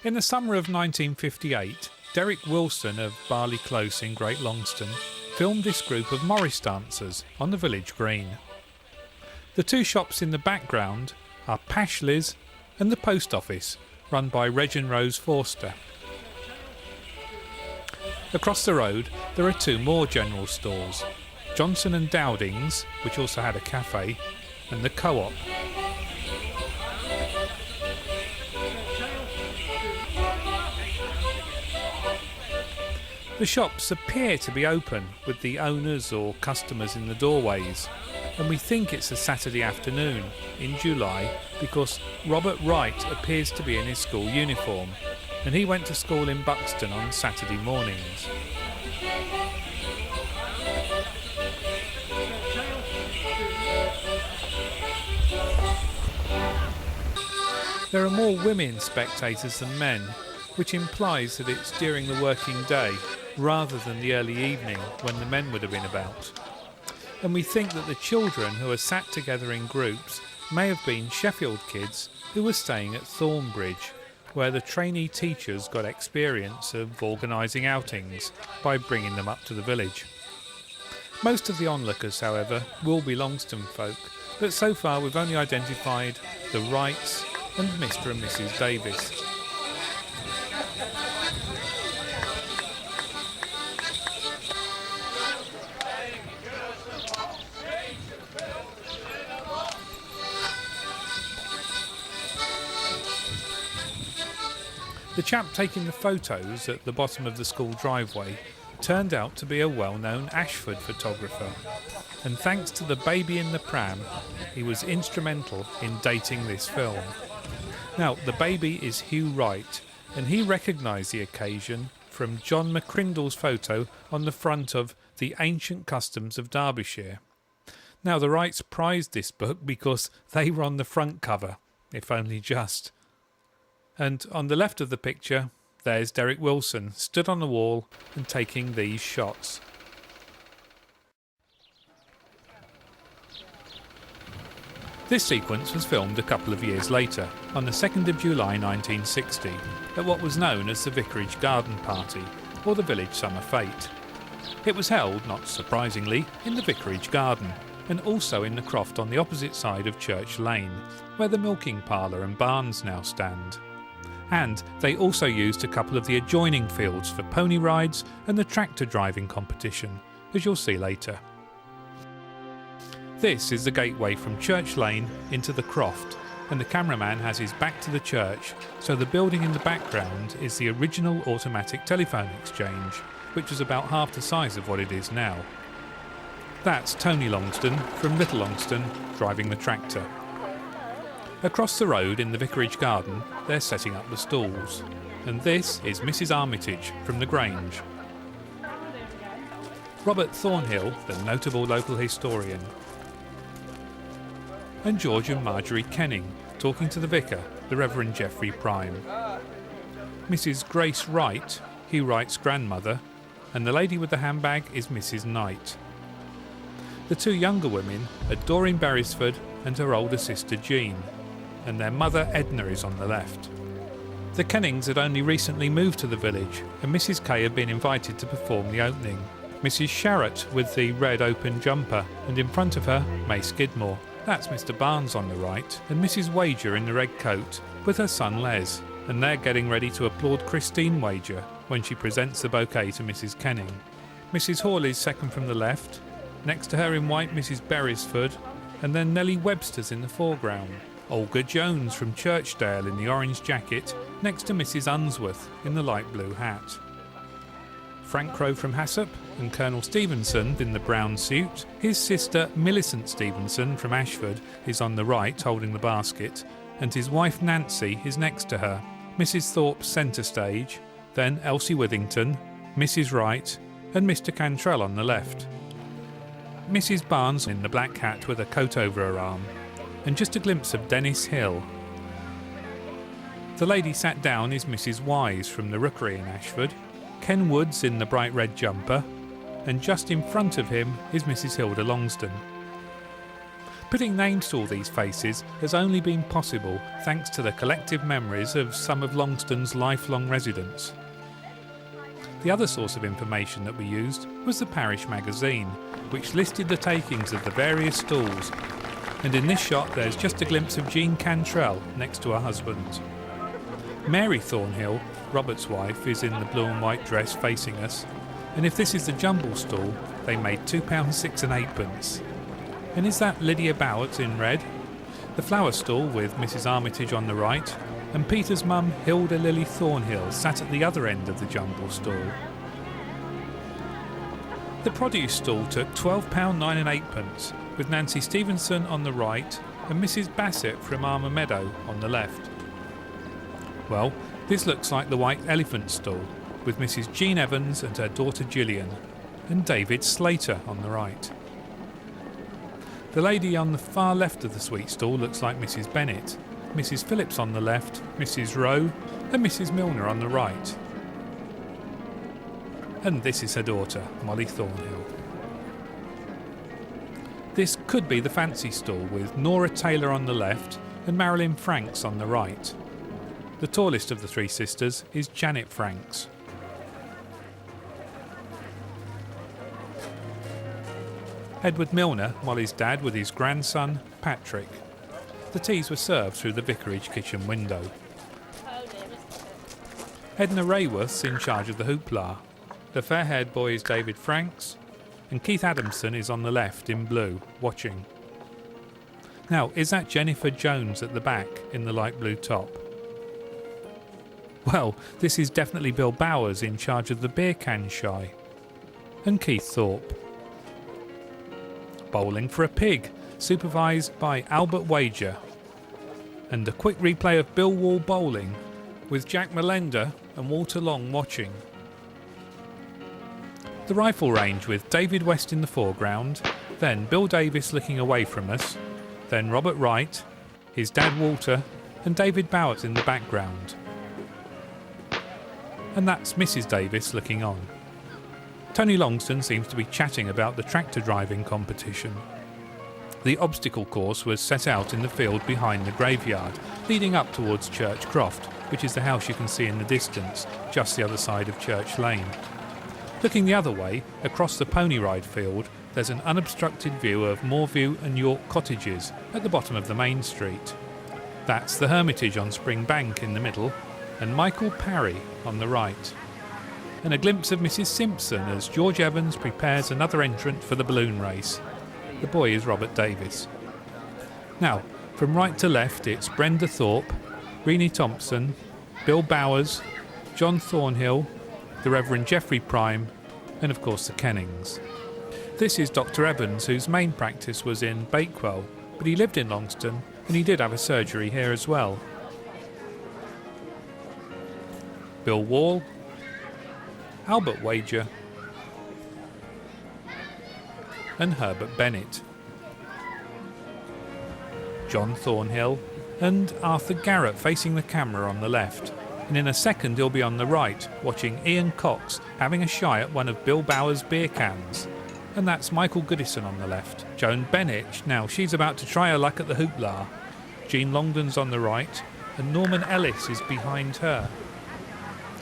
In the summer of 1958, Derek Wilson of Barley Close in Great Longstone filmed this group of Morris dancers on the village green. The two shops in the background are Pashley's and the post office, run by Reg and Rose Forster. Across the road there are two more general stores, Johnson and Dowding's, which also had a cafe, and the Co-op. The shops appear to be open with the owners or customers in the doorways, and we think it's a Saturday afternoon in July because Robert Wright appears to be in his school uniform, and he went to school in Buxton on Saturday mornings. There are more women spectators than men, which implies that it's during the working day rather than the early evening when the men would have been about. And we think that the children who are sat together in groups may have been Sheffield kids who were staying at Thornbridge, where the trainee teachers got experience of organising outings by bringing them up to the village. Most of the onlookers, however, will be Longstone folk, but so far we've only identified the Wrights and Mr. and Mrs. Davis. The chap taking the photos at the bottom of the school driveway turned out to be a well-known Ashford photographer, and thanks to the baby in the pram, he was instrumental in dating this film. Now, the baby is Hugh Wright, and he recognised the occasion from John McCrindle's photo on the front of The Ancient Customs of Derbyshire. Now, the Wrights prized this book because they were on the front cover, if only just. And on the left of the picture, there's Derek Wilson, stood on the wall and taking these shots. This sequence was filmed a couple of years later, on the 2nd of July 1960, at what was known as the Vicarage Garden Party, or the village summer fete. It was held, not surprisingly, in the Vicarage Garden, and also in the croft on the opposite side of Church Lane, where the milking parlour and barns now stand. And they also used a couple of the adjoining fields for pony rides and the tractor driving competition, as you'll see later. This is the gateway from Church Lane into the croft, and the cameraman has his back to the church, so the building in the background is the original automatic telephone exchange, which was about half the size of what it is now. That's Tony Longstone from Little Longstone driving the tractor. Across the road in the Vicarage Garden, they're setting up the stalls, and this is Mrs. Armitage from the Grange. Robert Thornhill, the notable local historian, and George and Marjorie Kenning talking to the vicar, the Reverend Geoffrey Prime. Mrs. Grace Wright, Hugh Wright's grandmother, and the lady with the handbag is Mrs. Knight. The two younger women are Doreen Beresford and her older sister Jean, and their mother Edna is on the left. The Kennings had only recently moved to the village, and Mrs. Kay had been invited to perform the opening. Mrs. Sharratt with the red open jumper, and in front of her, May Skidmore. That's Mr. Barnes on the right, and Mrs. Wager in the red coat with her son Les, and they're getting ready to applaud Christine Wager when she presents the bouquet to Mrs. Kenning. Mrs. Hawley's second from the left, next to her in white Mrs. Beresford, and then Nellie Webster's in the foreground. Olga Jones from Churchdale in the orange jacket, next to Mrs. Unsworth in the light blue hat. Frank Crowe from Hassop and Colonel Stevenson in the brown suit. His sister Millicent Stevenson from Ashford is on the right holding the basket, and his wife Nancy is next to her. Mrs. Thorpe centre stage, then Elsie Withington, Mrs. Wright and Mr. Cantrell on the left. Mrs. Barnes in the black hat with a coat over her arm, and just a glimpse of Dennis Hill. The lady sat down is Mrs. Wise from the Rookery in Ashford, Ken Woods in the bright red jumper, and just in front of him is Mrs. Hilda Longstone. Putting names to all these faces has only been possible thanks to the collective memories of some of Longstone's lifelong residents. The other source of information that we used was the parish magazine, which listed the takings of the various stalls, and in this shot there's just a glimpse of Jean Cantrell next to her husband. Mary Thornhill, Robert's wife, is in the blue and white dress facing us, and if this is the jumble stall, they made £2.06 and 8p. And is that Lydia Bowett in red? The flower stall with Mrs Armitage on the right, and Peter's mum Hilda Lily Thornhill sat at the other end of the jumble stall. The produce stall took £12.09 and 8p, with Nancy Stevenson on the right and Mrs Bassett from Armour Meadow on the left. Well, this looks like the White Elephant stall, with Mrs Jean Evans and her daughter Gillian, and David Slater on the right. The lady on the far left of the sweet stall looks like Mrs Bennett, Mrs Phillips on the left, Mrs Rowe and Mrs Milner on the right. And this is her daughter, Molly Thornhill. This could be the fancy stall with Nora Taylor on the left and Marilyn Franks on the right. The tallest of the three sisters is Janet Franks. Edward Milner, Molly's dad, with his grandson, Patrick. The teas were served through the vicarage kitchen window. Edna Rayworth's in charge of the hoopla. The fair-haired boy is David Franks, and Keith Adamson is on the left in blue, watching. Now, is that Jennifer Jones at the back in the light blue top? Well, this is definitely Bill Bowers in charge of the beer can shy. And Keith Thorpe. Bowling for a Pig, supervised by Albert Wager. And a quick replay of Bill Wall bowling, with Jack Melender and Walter Long watching. The rifle range with David West in the foreground, then Bill Davis looking away from us, then Robert Wright, his dad Walter, and David Bowett in the background. And that's Mrs Davis looking on. Tony Longstone seems to be chatting about the tractor driving competition. The obstacle course was set out in the field behind the graveyard, leading up towards Church Croft, which is the house you can see in the distance, just the other side of Church Lane. Looking the other way, across the pony ride field, there's an unobstructed view of Moorview and York cottages at the bottom of the main street. That's the Hermitage on Spring Bank in the middle, and Michael Parry on the right. And a glimpse of Mrs Simpson as George Evans prepares another entrant for the balloon race. The boy is Robert Davis. Now, from right to left, it's Brenda Thorpe, Renee Thompson, Bill Bowers, John Thornhill, the Reverend Geoffrey Prime, and of course the Kennings. This is Dr Evans, whose main practice was in Bakewell, but he lived in Longstone and he did have a surgery here as well. Bill Wall, Albert Wager and Herbert Bennett, John Thornhill and Arthur Garrett facing the camera on the left, and in a second he'll be on the right watching Ian Cox having a shy at one of Bill Bowers' beer cans, and that's Michael Goodison on the left. Joan Bennett, now she's about to try her luck at the hoopla. Jean Longdon's on the right and Norman Ellis is behind her.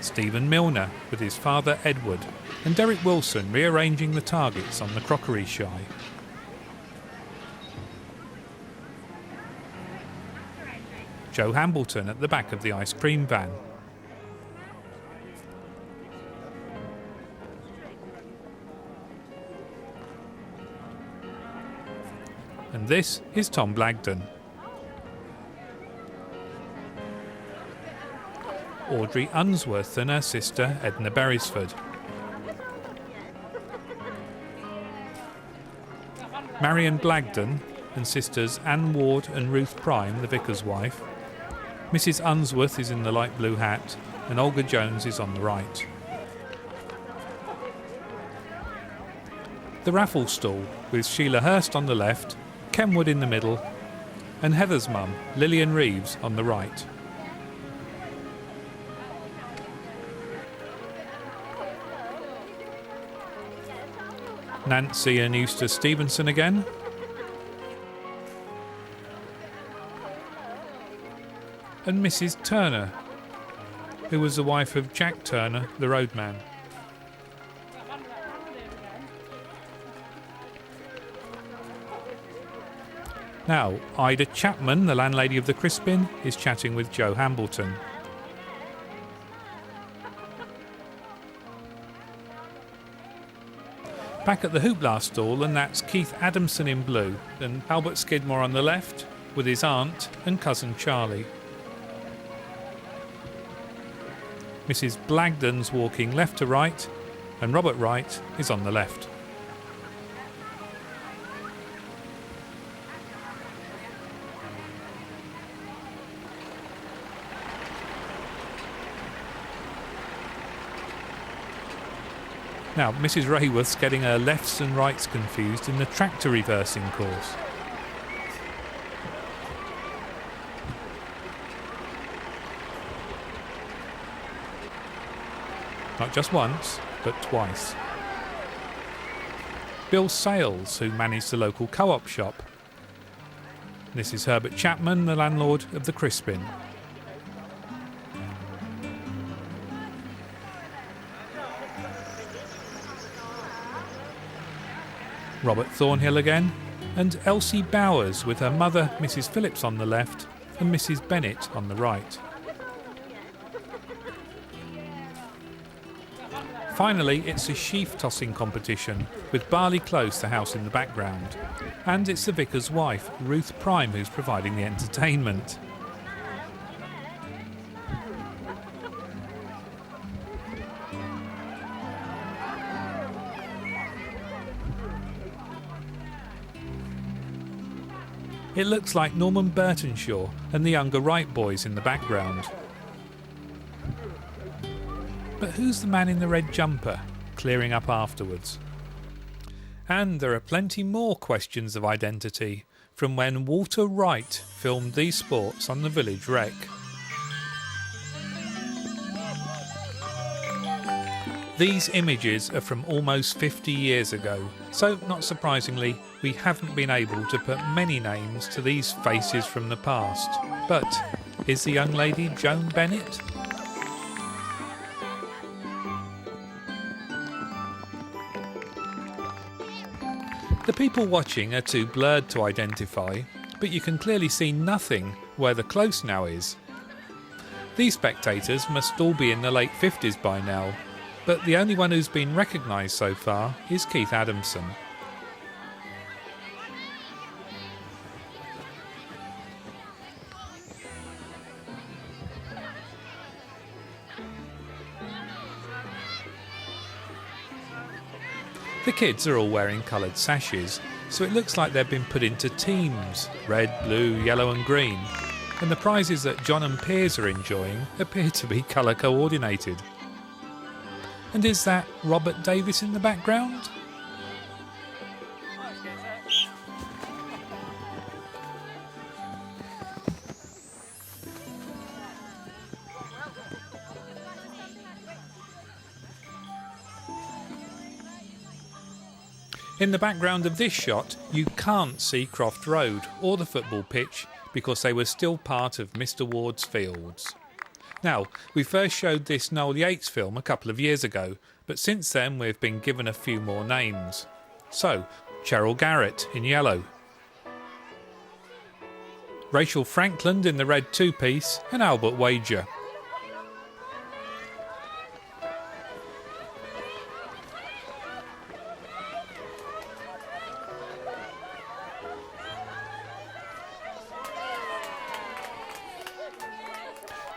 Stephen Milner with his father Edward, and Derek Wilson rearranging the targets on the crockery shy. Joe Hambleton at the back of the ice cream van. And this is Tom Blagden. Audrey Unsworth and her sister Edna Beresford. Marion Blagden and sisters Anne Ward and Ruth Prime, the vicar's wife. Mrs Unsworth is in the light blue hat and Olga Jones is on the right. The raffle stall with Sheila Hurst on the left, Kenwood in the middle and Heather's mum, Lillian Reeves, on the right. Nancy and Eustace Stevenson again. and Mrs. Turner, who was the wife of Jack Turner, the roadman. Now, Ida Chapman, the landlady of the Crispin, is chatting with Joe Hambleton. Back at the Hoopla stall, and that's Keith Adamson in blue and Albert Skidmore on the left with his aunt and cousin Charlie. Mrs. Blagden's walking left to right and Robert Wright is on the left. Now, Mrs. Rayworth's getting her lefts and rights confused in the tractor reversing course. Not just once, but twice. Bill Sales, who managed the local co-op shop. This is Herbert Chapman, the landlord of the Crispin. Robert Thornhill again, and Elsie Bowers with her mother, Mrs. Phillips, on the left and Mrs. Bennett on the right. Finally, it's a sheaf tossing competition with Barley Close, the house in the background, and it's the vicar's wife, Ruth Prime, who's providing the entertainment. It looks like Norman Burtonshaw and the younger Wright boys in the background. But who's the man in the red jumper, clearing up afterwards? And there are plenty more questions of identity from when Walter Wright filmed these sports on the village rec. These images are from almost 50 years ago, so not surprisingly, we haven't been able to put many names to these faces from the past. But is the young lady Joan Bennett? The people watching are too blurred to identify, but you can clearly see nothing where the close now is. These spectators must all be in the late 50s by now, but the only one who's been recognised so far is Keith Adamson. The kids are all wearing coloured sashes, so it looks like they've been put into teams, red, blue, yellow and green, and the prizes that John and Piers are enjoying appear to be colour coordinated. And is that Robert Davis in the background? In the background of this shot, you can't see Croft Road or the football pitch because they were still part of Mr. Ward's fields. Now, we first showed this Noel Yates film a couple of years ago, but since then we've been given a few more names. So, Cheryl Garrett in yellow, Rachel Frankland in the red two-piece, and Albert Wager.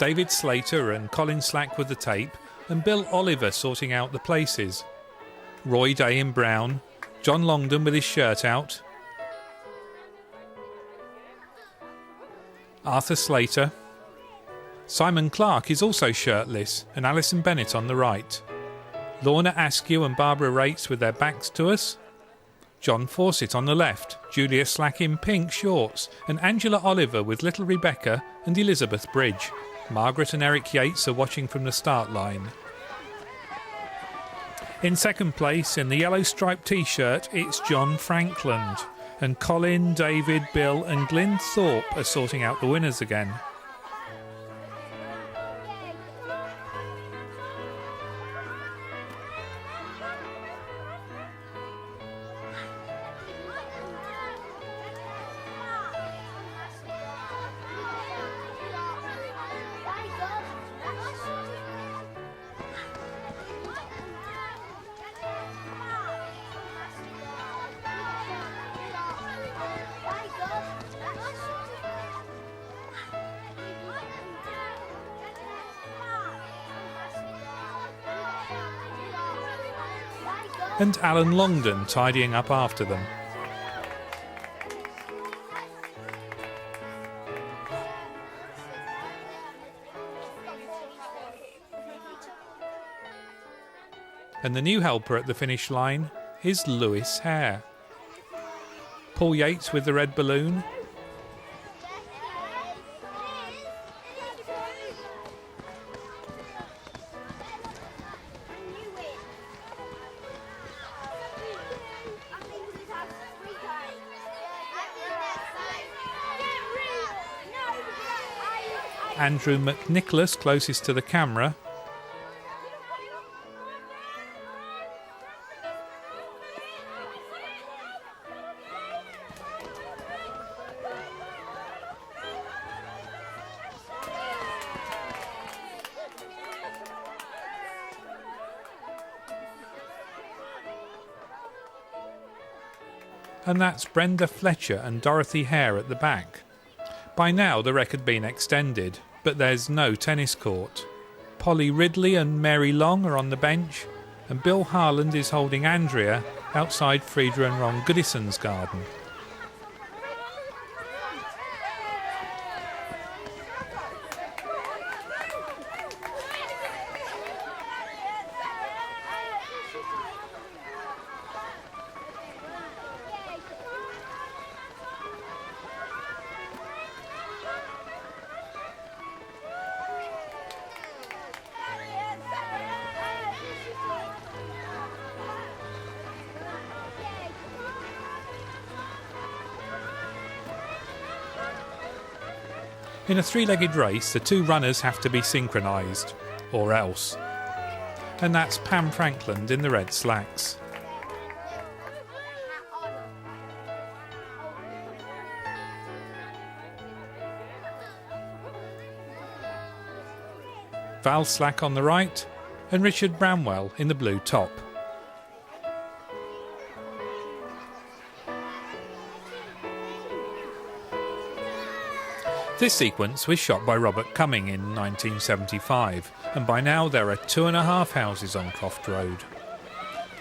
David Slater and Colin Slack with the tape, and Bill Oliver sorting out the places. Roy Day in brown, John Longdon with his shirt out, Arthur Slater. Simon Clark is also shirtless, and Alison Bennett on the right. Lorna Askew and Barbara Rates with their backs to us. John Fawcett on the left, Julia Slack in pink shorts, and Angela Oliver with little Rebecca and Elizabeth Bridge. Margaret and Eric Yates are watching from the start line. In second place, in the yellow striped t-shirt, it's John Frankland, and Colin, David, Bill and Glyn Thorpe are sorting out the winners again. and Alan Longdon tidying up after them. And the new helper at the finish line is Lewis Hare. Paul Yates with the red balloon. Andrew McNicholas closest to the camera. And that's Brenda Fletcher and Dorothy Hare at the back. By now the wreck had been extended, but there's no tennis court. Polly Ridley and Mary Long are on the bench, and Bill Harland is holding Andrea outside Frieda and Ron Goodison's garden. In a three-legged race, the two runners have to be synchronised, or else. And that's Pam Frankland in the red slacks. Val Slack on the right, and Richard Bramwell in the blue top. This sequence was shot by Robert Cumming in 1975, and by now there are 2.5 houses on Croft Road.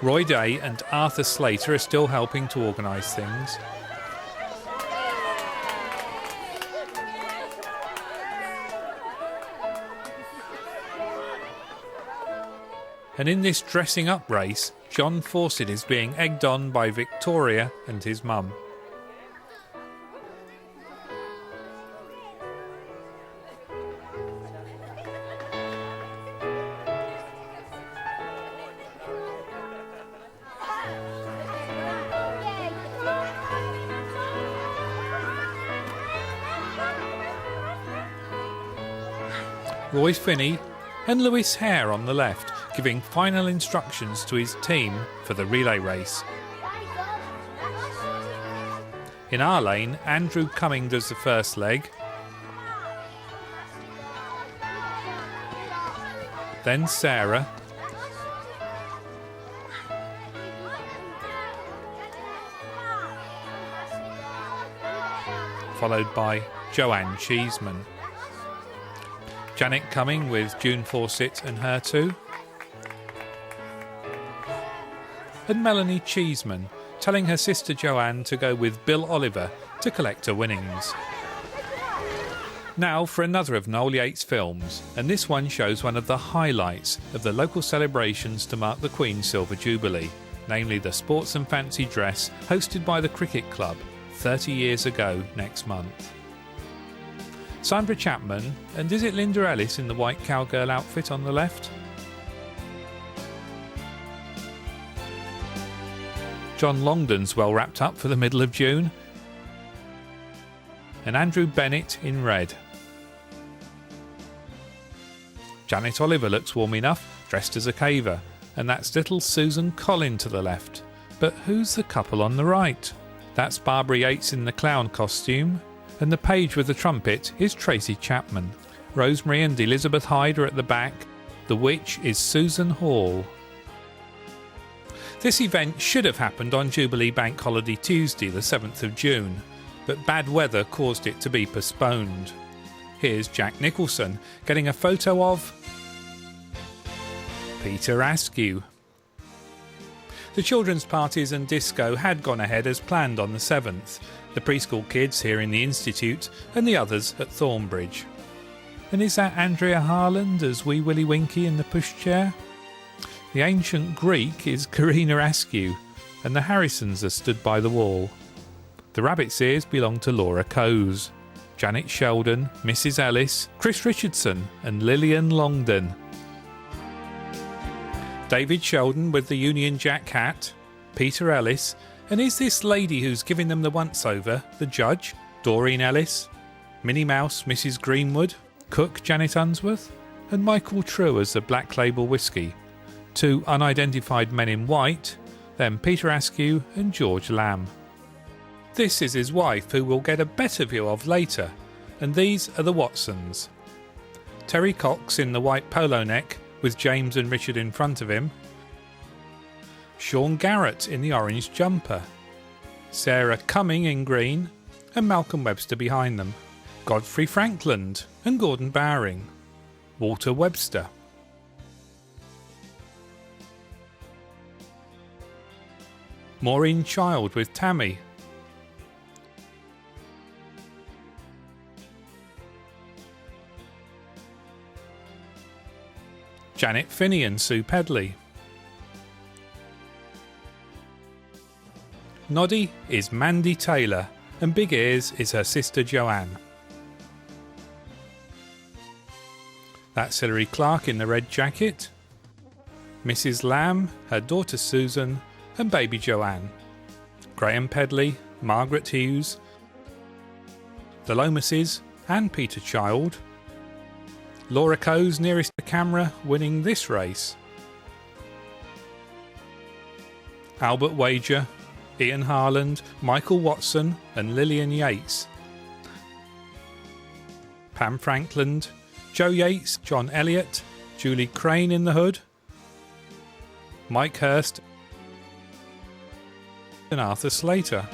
Roy Day and Arthur Slater are still helping to organise things. And in this dressing up race, John Fawcett is being egged on by Victoria and his mum. Roy Finney and Lewis Hare on the left, giving final instructions to his team for the relay race. In our lane, Andrew Cumming does the first leg, then Sarah, followed by Joanne Cheeseman. Janet Cumming with June Fawcett and her two. And Melanie Cheeseman telling her sister Joanne to go with Bill Oliver to collect her winnings. Now for another of Noel Yates' films, and this one shows one of the highlights of the local celebrations to mark the Queen's Silver Jubilee, namely the Sports and Fancy Dress hosted by the Cricket Club 30 years ago next month. Sandra Chapman, and is it Linda Ellis in the white cowgirl outfit on the left? John Longdon's well wrapped up for the middle of June. And Andrew Bennett in red. Janet Oliver looks warm enough, dressed as a caver, and that's little Susan Collin to the left. But who's the couple on the right? That's Barbara Yates in the clown costume, and the page with the trumpet is Tracy Chapman. Rosemary and Elizabeth Hyde are at the back. The witch is Susan Hall. This event should have happened on Jubilee Bank Holiday Tuesday, the 7th of June, but bad weather caused it to be postponed. Here's Jack Nicholson getting a photo of Peter Askew. The children's parties and disco had gone ahead as planned on the 7th, the preschool kids here in the Institute and the others at Thornbridge. And is that Andrea Harland as wee Willy Winky in the pushchair? The ancient Greek is Karina Askew, and the Harrisons are stood by the wall. The rabbit's ears belong to Laura Coase, Janet Sheldon, Mrs. Ellis, Chris Richardson and Lillian Longdon. David Sheldon with the Union Jack hat, Peter Ellis, and is this lady who's giving them the once-over, the judge, Doreen Ellis, Minnie Mouse, Mrs. Greenwood, Cook, Janet Unsworth, and Michael True as the Black Label Whisky. 2 unidentified men in white, then Peter Askew and George Lamb. This is his wife, who we'll get a better view of later, and these are the Watsons. Terry Cox in the white polo neck, with James and Richard in front of him. Sean Garrett in the orange jumper. Sarah Cumming in green, and Malcolm Webster behind them. Godfrey Frankland and Gordon Bowring. Walter Webster. Maureen Child with Tammy. Janet Finney and Sue Pedley. Noddy is Mandy Taylor and Big Ears is her sister Joanne. That's Hilary Clark in the red jacket. Mrs. Lamb, her daughter Susan and baby Joanne. Graham Pedley, Margaret Hughes, the Lomases and Peter Child. Laura Coase nearest the camera, winning this race. Albert Wager, Ian Harland, Michael Watson and Lillian Yates. Pam Frankland, Joe Yates, John Elliott, Julie Crane in the hood, Mike Hurst and Arthur Slater.